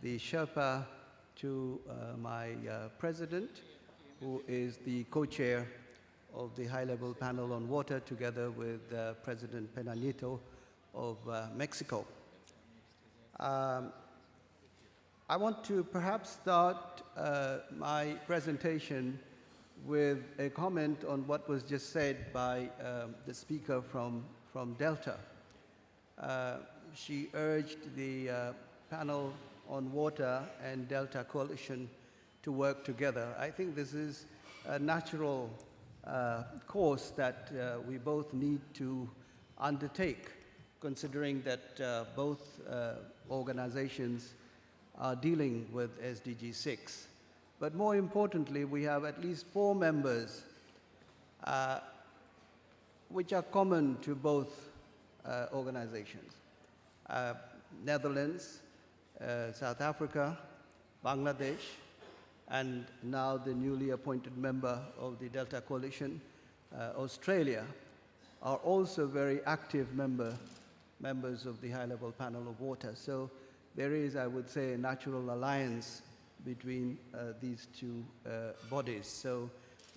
the Sherpa to my president, who is the co-chair of the high-level panel on water, together with President Peña Nieto of Mexico. I want to perhaps start my presentation with a comment on what was just said by the speaker from Delta. She urged the panel on water and Delta Coalition to work together. I think this is a natural course that we both need to undertake, considering that both organizations are dealing with SDG 6. But more importantly, we have at least 4 members which are common to both organizations. Netherlands, South Africa, Bangladesh, and now the newly appointed member of the Delta Coalition, Australia, are also very active members of the high-level panel of water. So there is, I would say, a natural alliance between these two bodies. So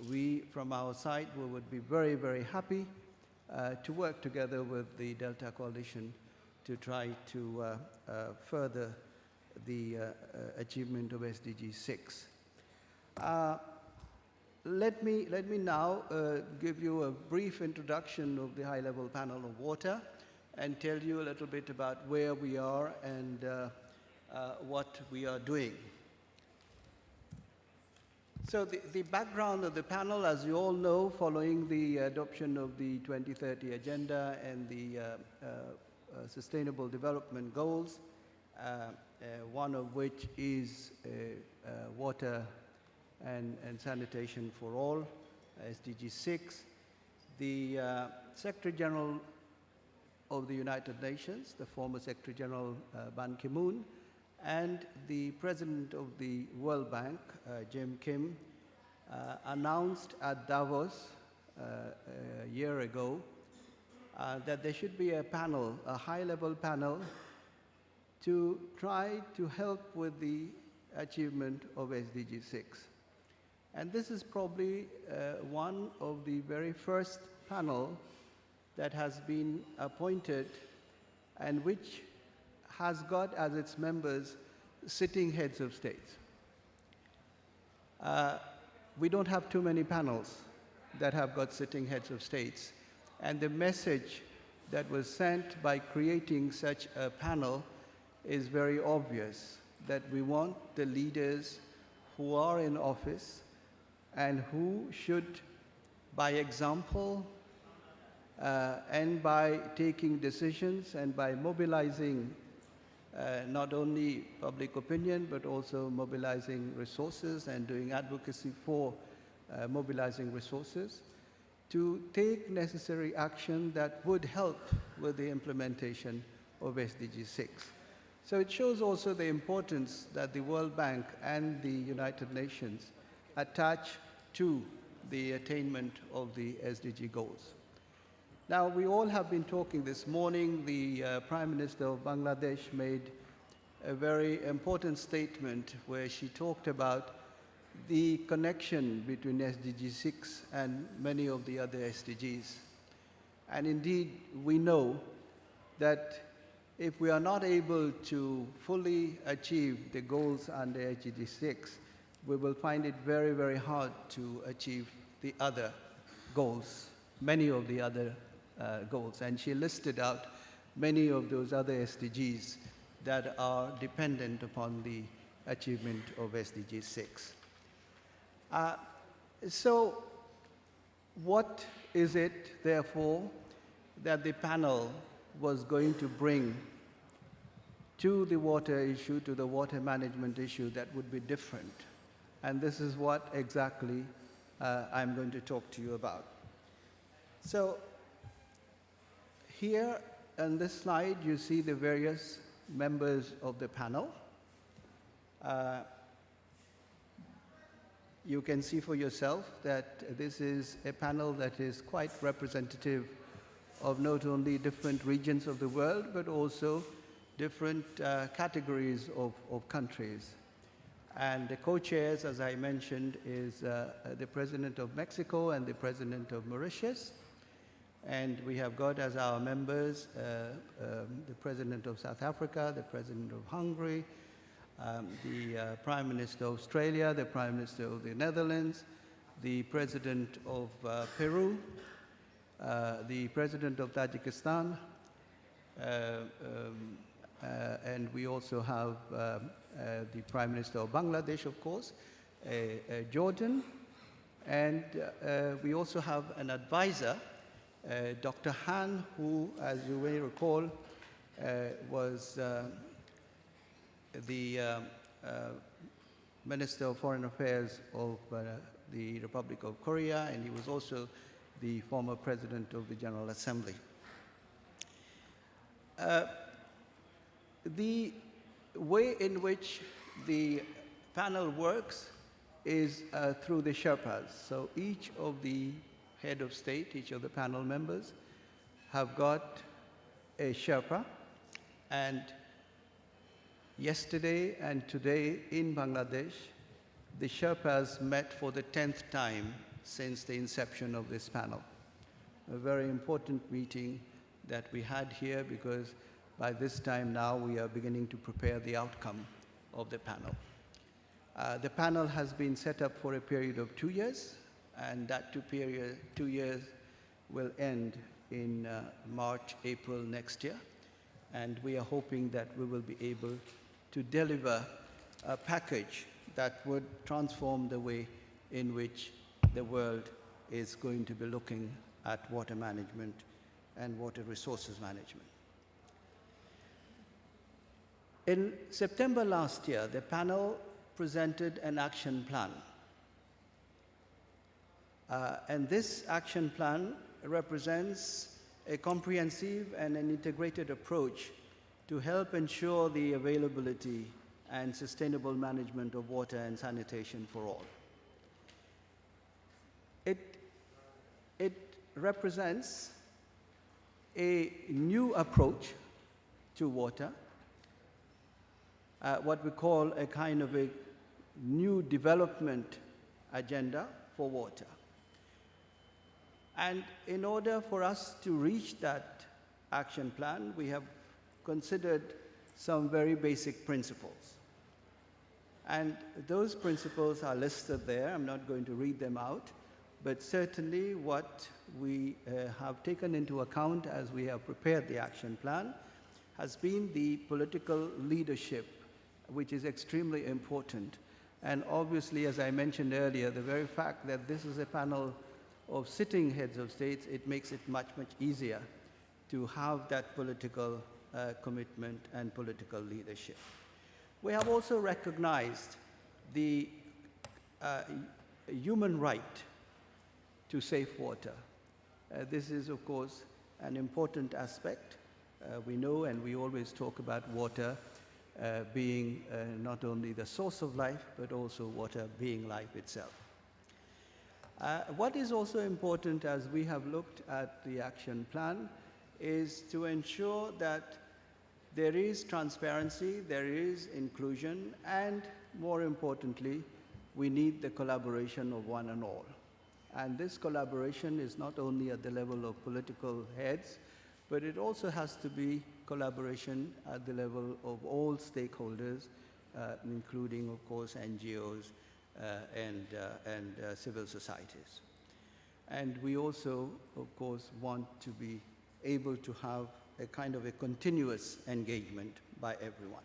we, from our side, we would be very, very happy to work together with the Delta Coalition to try to further the achievement of SDG 6. Let me now give you a brief introduction of the high-level panel of water and tell you a little bit about where we are and what we are doing. So the background of the panel, as you all know, following the adoption of the 2030 Agenda and the Sustainable Development Goals, one of which is water and sanitation for all, SDG 6, the Secretary General of the United Nations, the former Secretary General Ban Ki-moon, and the President of the World Bank, Jim Kim, announced at Davos a year ago that there should be a panel, a high-level panel, to try to help with the achievement of SDG 6. And this is probably one of the very first panel that has been appointed and which has got as its members sitting heads of states. We don't have too many panels that have got sitting heads of states. And the message that was sent by creating such a panel is very obvious, that we want the leaders who are in office and who should, by example, and by taking decisions and by mobilizing not only public opinion, but also mobilizing resources and doing advocacy for mobilizing resources, to take necessary action that would help with the implementation of SDG 6. So it shows also the importance that the World Bank and the United Nations attach to the attainment of the SDG goals. Now, we all have been talking this morning. The Prime Minister of Bangladesh made a very important statement where she talked about the connection between SDG 6 and many of the other SDGs. And indeed, we know that if we are not able to fully achieve the goals under SDG 6, we will find it very, very hard to achieve the other goals, many of the other goals. And she listed out many of those other SDGs that are dependent upon the achievement of SDG 6. So what is it, therefore, that the panel was going to bring to the water issue, to the water management issue, that would be different? And this is what exactly I'm going to talk to you about. So here on this slide, you see the various members of the panel. You can see for yourself that this is a panel that is quite representative of not only different regions of the world, but also different categories of countries. And the co-chairs, as I mentioned, is the President of Mexico and the President of Mauritius. And we have got as our members the President of South Africa, the President of Hungary, the Prime Minister of Australia, the Prime Minister of the Netherlands, the President of Peru, the President of Tajikistan, and we also have the Prime Minister of Bangladesh, of course, Jordan, and we also have an advisor, Dr. Han, who, as you may recall, was the Minister of Foreign Affairs of the Republic of Korea, and he was also the former President of the General Assembly. The way in which the panel works is through the Sherpas. So each of the head of state, each of the panel members have got a Sherpa, and yesterday and today in Bangladesh, the Sherpas met for the 10th time since the inception of this panel. A very important meeting that we had here, because by this time now we are beginning to prepare the outcome of the panel. The panel has been set up for a period of 2 years, and that 2 years will end in March, April next year. And we are hoping that we will be able to deliver a package that would transform the way in which the world is going to be looking at water management and water resources management. In September last year, the panel presented an action plan. And this action plan represents a comprehensive and an integrated approach to help ensure the availability and sustainable management of water and sanitation for all. It represents a new approach to water, what we call a kind of a new development agenda for water. And in order for us to reach that action plan, we have considered some very basic principles. And those principles are listed there. I'm not going to read them out, but certainly what we have taken into account as we have prepared the action plan has been the political leadership, which is extremely important. And obviously, as I mentioned earlier, the very fact that this is a panel of sitting heads of states, it makes it much, much easier to have that political commitment and political leadership. We have also recognized the human right to safe water. This is, of course, an important aspect. We know and we always talk about water being not only the source of life, but also water being life itself. What is also important as we have looked at the action plan is to ensure that there is transparency, there is inclusion, and more importantly, we need the collaboration of one and all. And this collaboration is not only at the level of political heads, but it also has to be collaboration at the level of all stakeholders, including, of course, NGOs and civil societies. And we also, of course, want to be able to have a kind of a continuous engagement by everyone.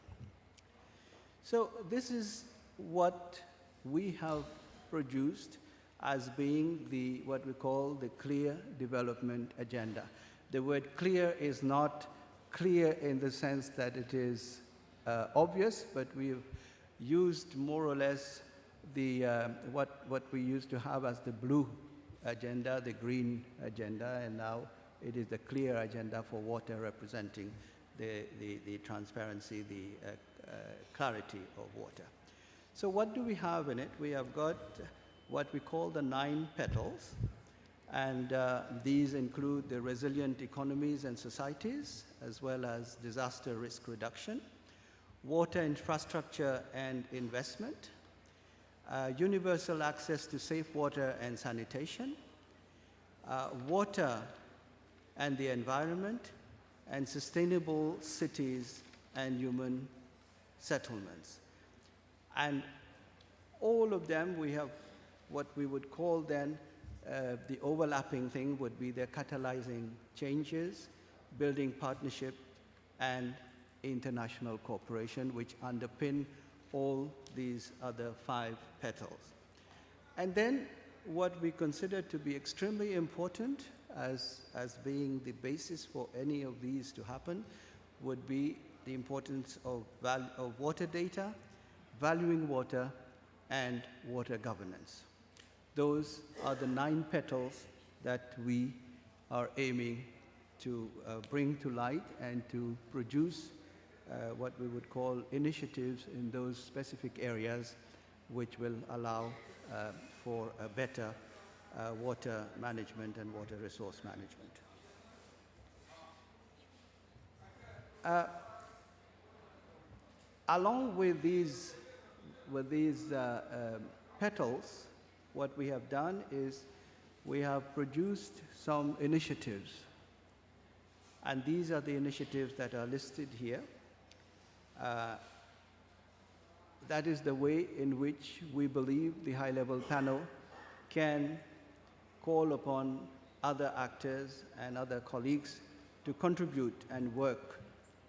So this is what we have produced as being what we call the clear development agenda. The word clear is not clear in the sense that it is obvious, but we've used more or less what we used to have as the blue agenda, the green agenda, and now it is the clear agenda for water, representing the transparency, the clarity of water. So what do we have in it? We have got what we call the 9 petals, And these include the resilient economies and societies, as well as disaster risk reduction, water infrastructure and investment, universal access to safe water and sanitation, water and the environment, and sustainable cities and human settlements. And all of them, we have what we would call then the overlapping thing would be the catalyzing changes, building partnership, and international cooperation, which underpin all these other 5 petals. And then what we consider to be extremely important as being the basis for any of these to happen would be the importance of water data, valuing water, and water governance. Those are the 9 petals that we are aiming to bring to light and to produce what we would call initiatives in those specific areas which will allow for a better water management and water resource management. Along with these petals, what we have done is we have produced some initiatives. And these are the initiatives that are listed here. That is the way in which we believe the high-level panel can call upon other actors and other colleagues to contribute and work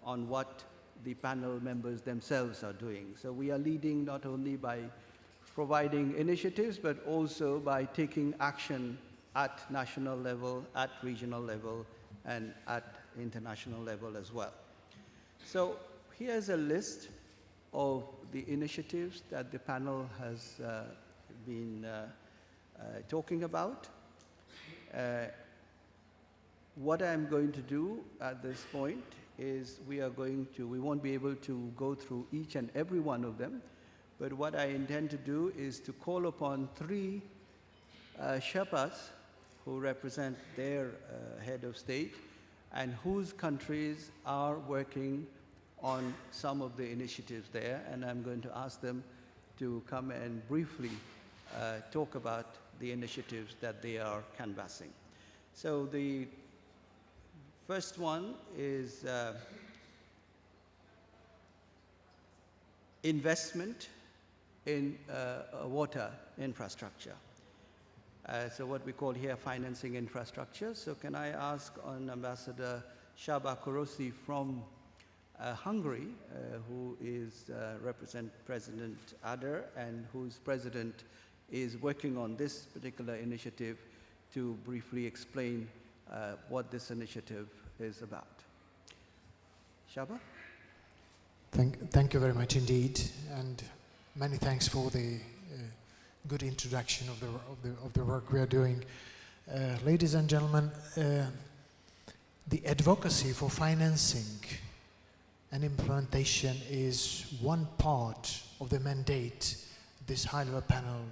on what the panel members themselves are doing. So we are leading not only by providing initiatives, but also by taking action at national level, at regional level, and at international level as well. So here's a list of the initiatives that the panel has been talking about. What I'm going to do at this point is we won't be able to go through each and every one of them, but what I intend to do is to call upon 3 Sherpas who represent their head of state and whose countries are working on some of the initiatives there, and I'm going to ask them to come and briefly talk about the initiatives that they are canvassing. So the first one is investment in water infrastructure. So what we call here financing infrastructure. So can I ask on Ambassador Shaba Korosi from Hungary, who is represent President Ader and whose president is working on this particular initiative, to briefly explain what this initiative is about. Shaba? Thank you very much indeed, and many thanks for the good introduction of the work we are doing. Ladies and gentlemen, the advocacy for financing and implementation is one part of the mandate this high-level panel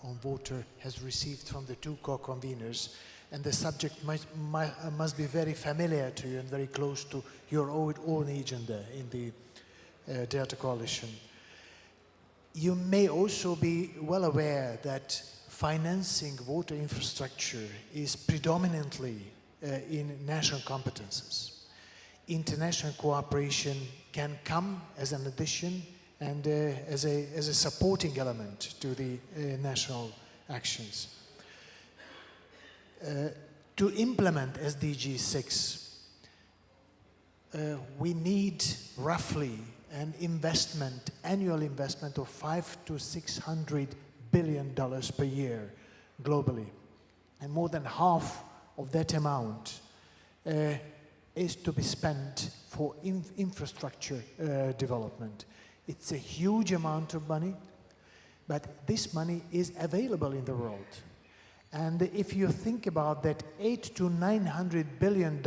on water has received from the 2 co-conveners, and the subject must be very familiar to you and very close to your own agenda in the Delta Coalition. You may also be well aware that financing water infrastructure is predominantly in national competences. International cooperation can come as an addition and as a supporting element to the national actions. To implement SDG 6, we need roughly an annual investment of $500 to $600 billion per year globally. And more than half of that amount is to be spent for infrastructure development. It's a huge amount of money, but this money is available in the world. And if you think about that, $800 to $900 billion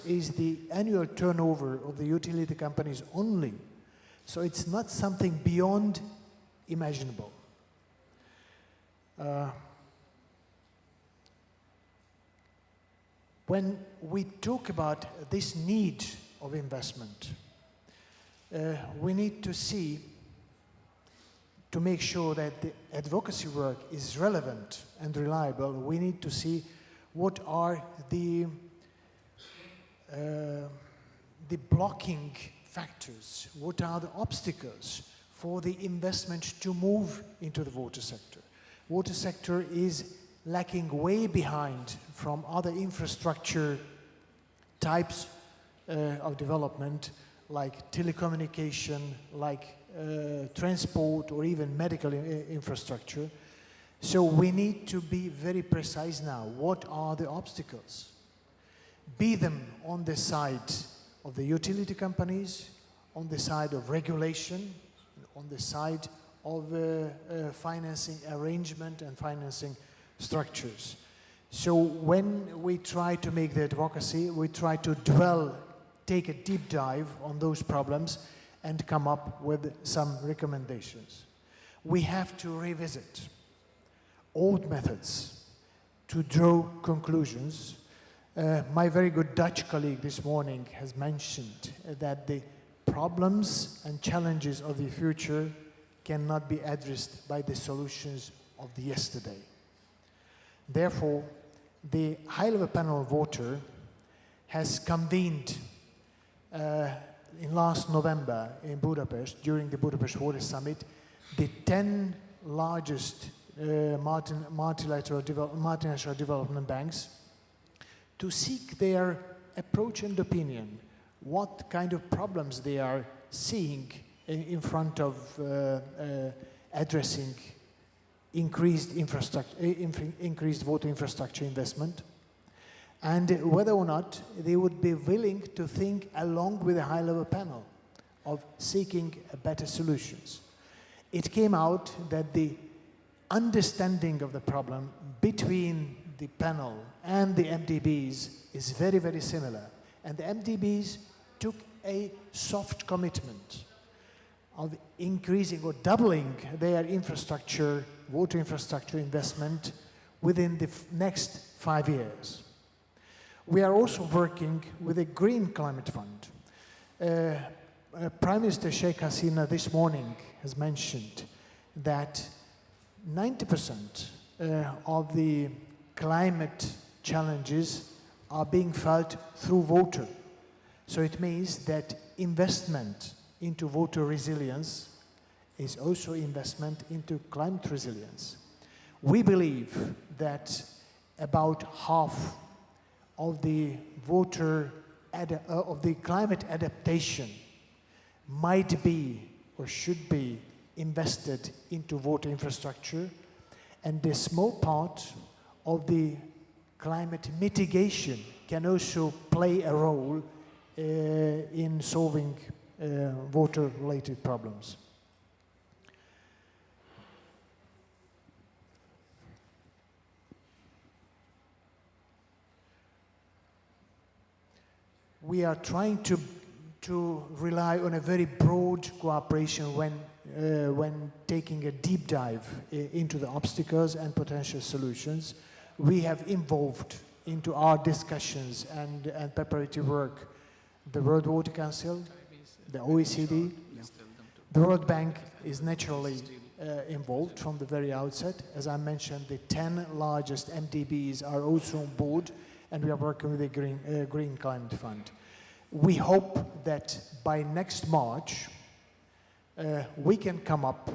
is the annual turnover of the utility companies only. So it's not something beyond imaginable. When we talk about this need of investment, we need to see, to make sure that the advocacy work is relevant and reliable, we need to see what are the blocking factors, what are the obstacles for the investment to move into the water sector. Water sector is lacking way behind from other infrastructure types of development, like telecommunication, like transport, or even medical infrastructure. So we need to be very precise now. What are the obstacles? Be them on the side of the utility companies, on the side of regulation, on the side of financing arrangement and financing structures. So when we try to make the advocacy, we try to take a deep dive on those problems and come up with some recommendations. We have to revisit old methods to draw conclusions. My very good Dutch colleague this morning has mentioned that the problems and challenges of the future cannot be addressed by the solutions of the yesterday. Therefore, the high-level panel of water has convened in last November in Budapest, during the Budapest Water Summit, the 10 largest multilateral development banks to seek their approach and opinion, what kind of problems they are seeing in front of addressing increased water infrastructure investment, and whether or not they would be willing to think along with a high-level panel of seeking better solutions. It came out that the understanding of the problem between the panel and the MDBs is very, very similar. And the MDBs took a soft commitment of increasing or doubling their water infrastructure investment within the next 5 years. We are also working with a Green Climate Fund. Prime Minister Sheikh Hasina this morning has mentioned that 90% of the climate challenges are being felt through water. So it means that investment into water resilience is also investment into climate resilience. We believe that about half of the climate adaptation might be or should be invested into water infrastructure, and a small part of the climate mitigation can also play a role in solving water-related problems. We are trying to rely on a very broad cooperation when taking a deep dive into the obstacles and potential solutions. We have involved into our discussions and preparatory work the World Water Council, the OECD. The World Bank is naturally involved from the very outset. As I mentioned, the 10 largest MDBs are also on board, and we are working with the Green Climate Fund. We hope that by next March, we can come up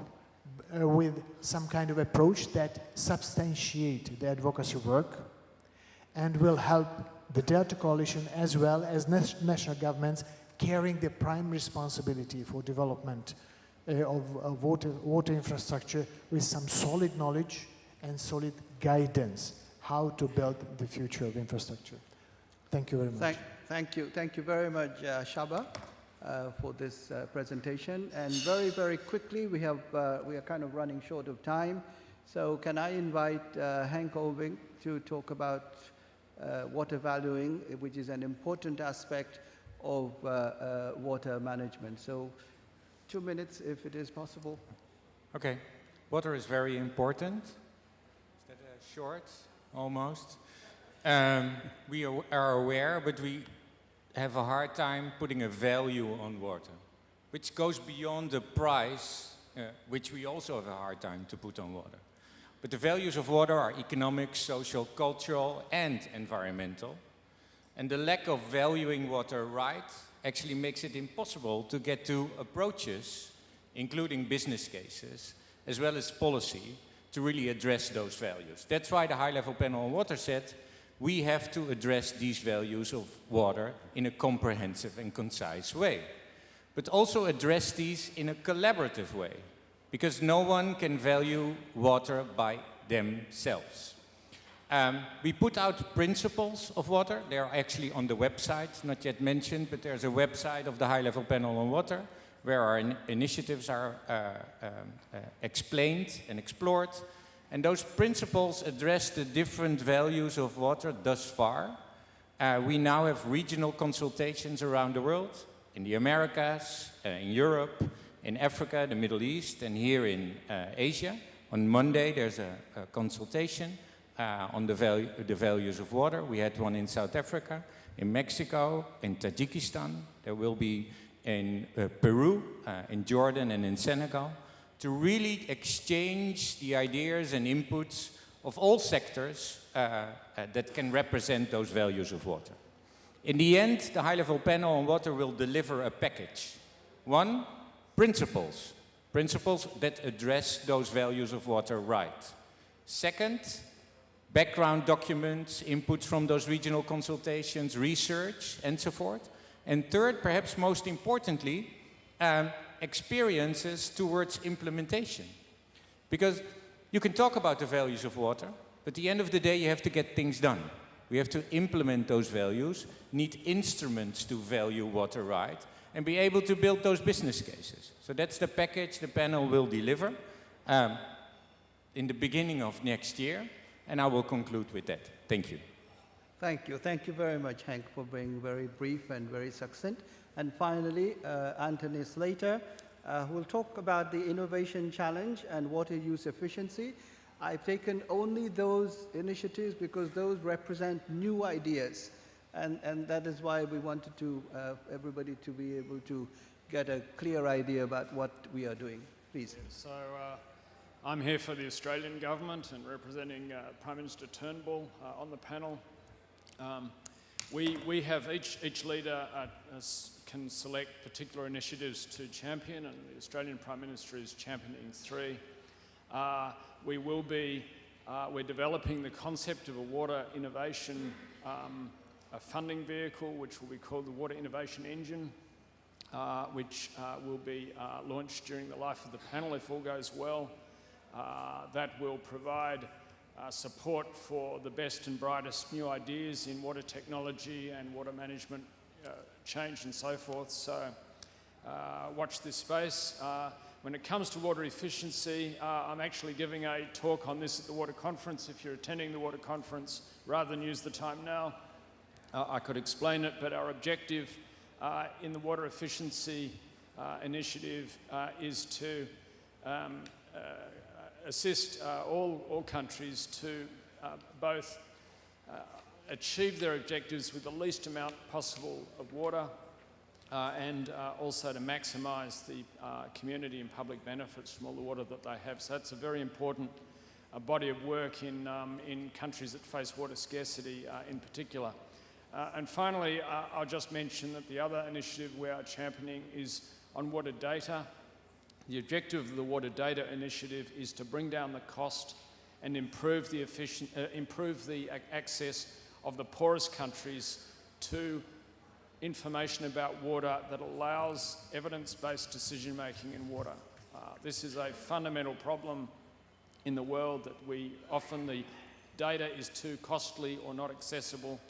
with some kind of approach that substantiate the advocacy work and will help the Delta Coalition as well as national governments carrying the prime responsibility for development of water infrastructure with some solid knowledge and solid guidance how to build the future of infrastructure. Thank you very much. Thank you very much, Shaba, for this presentation. And very, very quickly, we are kind of running short of time. So can I invite Henk Oving to talk about water valuing, which is an important aspect of water management. So 2 minutes, if it is possible. Okay. Water is very important. Is that short? Almost. We are aware, but we have a hard time putting a value on water, which goes beyond the price, which we also have a hard time to put on water. But the values of water are economic, social, cultural, and environmental. And the lack of valuing water right actually makes it impossible to get to approaches, including business cases, as well as policy, to really address those values. That's why the high-level panel on water said we have to address these values of water in a comprehensive and concise way, but also address these in a collaborative way, because no one can value water by themselves. We put out principles of water. They are actually on the website, not yet mentioned, but there's a website of the high-level panel on water where our initiatives are explained and explored. And those principles address the different values of water thus far. We now have regional consultations around the world, in the Americas, in Europe, in Africa, the Middle East, and here in Asia. On Monday, there's a consultation on the values of water. We had one in South Africa, in Mexico, in Tajikistan. There will be in Peru, in Jordan, and in Senegal, to really exchange the ideas and inputs of all sectors that can represent those values of water. In the end, the high-level panel on water will deliver a package. One, principles that address those values of water right. Second, background documents, inputs from those regional consultations, research, and so forth. And third, perhaps most importantly, experiences towards implementation. Because you can talk about the values of water, but at the end of the day, you have to get things done. We have to implement those values, need instruments to value water right, and be able to build those business cases. So that's the package the panel will deliver in the beginning of next year, and I will conclude with that. Thank you. Thank you. Thank you very much, Henk, for being very brief and very succinct. And finally, Anthony Slater, who will talk about the innovation challenge and water use efficiency. I've taken only those initiatives because those represent new ideas. And that is why we wanted to everybody to be able to get a clear idea about what we are doing. Please. So I'm here for the Australian government and representing Prime Minister Turnbull on the panel. We have each leader can select particular initiatives to champion, and the Australian Prime Minister is championing 3. We're developing the concept of a water innovation a funding vehicle, which will be called the Water Innovation Engine, which will be launched during the life of the panel if all goes well. That will provide support for the best and brightest new ideas in water technology and water management change and so forth. So watch this space. When it comes to water efficiency, I'm actually giving a talk on this at the Water Conference. If you're attending the Water Conference, rather than use the time now, I could explain it, but our objective in the water efficiency initiative is to assist all countries to both achieve their objectives with the least amount possible of water and also to maximise the community and public benefits from all the water that they have. So that's a very important body of work in countries that face water scarcity in particular. And finally, I'll just mention that the other initiative we are championing is on water data. The objective of the Water Data Initiative is to bring down the cost and improve the access of the poorest countries to information about water that allows evidence-based decision-making in water. This is a fundamental problem in the world that the data is too costly or not accessible.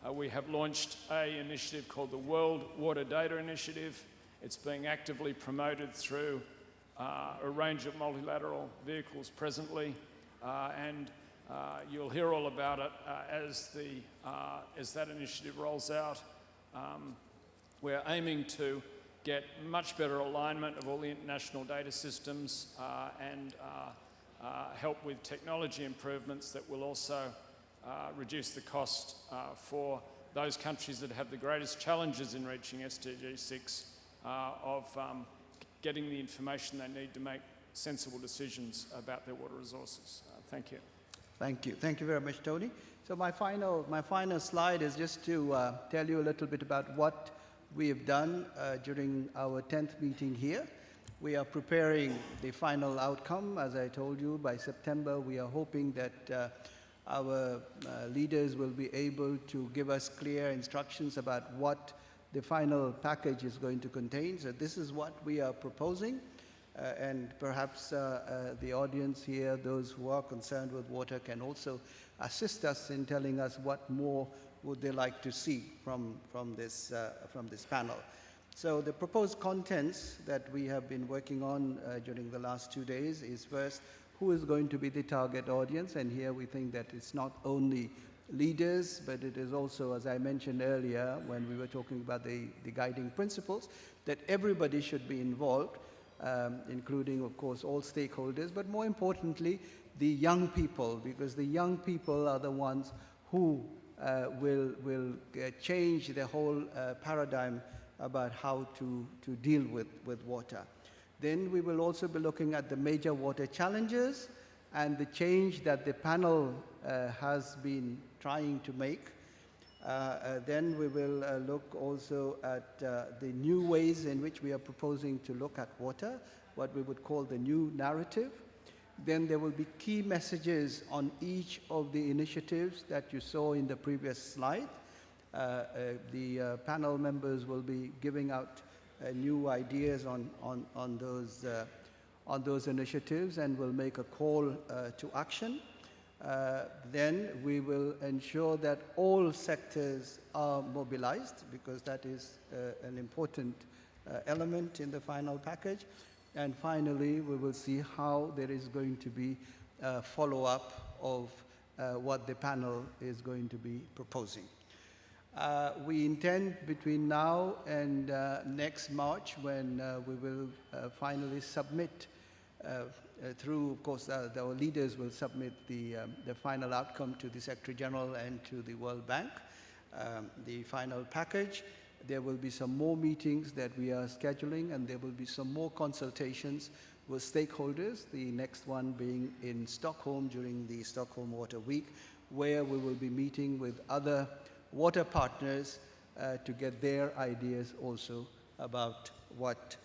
We have launched an initiative called the World Water Data Initiative. It's being actively promoted through a range of multilateral vehicles presently, and you'll hear all about it as that initiative rolls out. We're aiming to get much better alignment of all the international data systems and help with technology improvements that will also reduce the cost for those countries that have the greatest challenges in reaching SDG 6 of getting the information they need to make sensible decisions about their water resources. Thank you. Thank you. Thank you very much, Tony. So my final slide is just to tell you a little bit about what we have done during our 10th meeting here. We are preparing the final outcome. As I told you, by September, we are hoping that our leaders will be able to give us clear instructions about what the final package is going to contain. So this is what we are proposing. And perhaps the audience here, those who are concerned with water, can also assist us in telling us what more would they like to see from this panel. So the proposed contents that we have been working on during the last 2 days is first, who is going to be the target audience? And here we think that it's not only leaders, but it is also, as I mentioned earlier when we were talking about the guiding principles, that everybody should be involved, including, of course, all stakeholders, but more importantly, the young people, because the young people are the ones who will change the whole paradigm about how to deal with water. Then we will also be looking at the major water challenges and the change that the panel has been trying to make. Then we will look also at the new ways in which we are proposing to look at water, what we would call the new narrative. Then there will be key messages on each of the initiatives that you saw in the previous slide. The panel members will be giving out new ideas on those initiatives and will make a call to action. Then we will ensure that all sectors are mobilized, because that is an important element in the final package. And finally, we will see how there is going to be a follow-up of what the panel is going to be proposing. We intend between now and next March, when we will finally submit through, of course, our leaders will submit the final outcome to the Secretary General and to the World Bank, the final package. There will be some more meetings that we are scheduling, and there will be some more consultations with stakeholders, the next one being in Stockholm during the Stockholm Water Week, where we will be meeting with other water partners to get their ideas also about what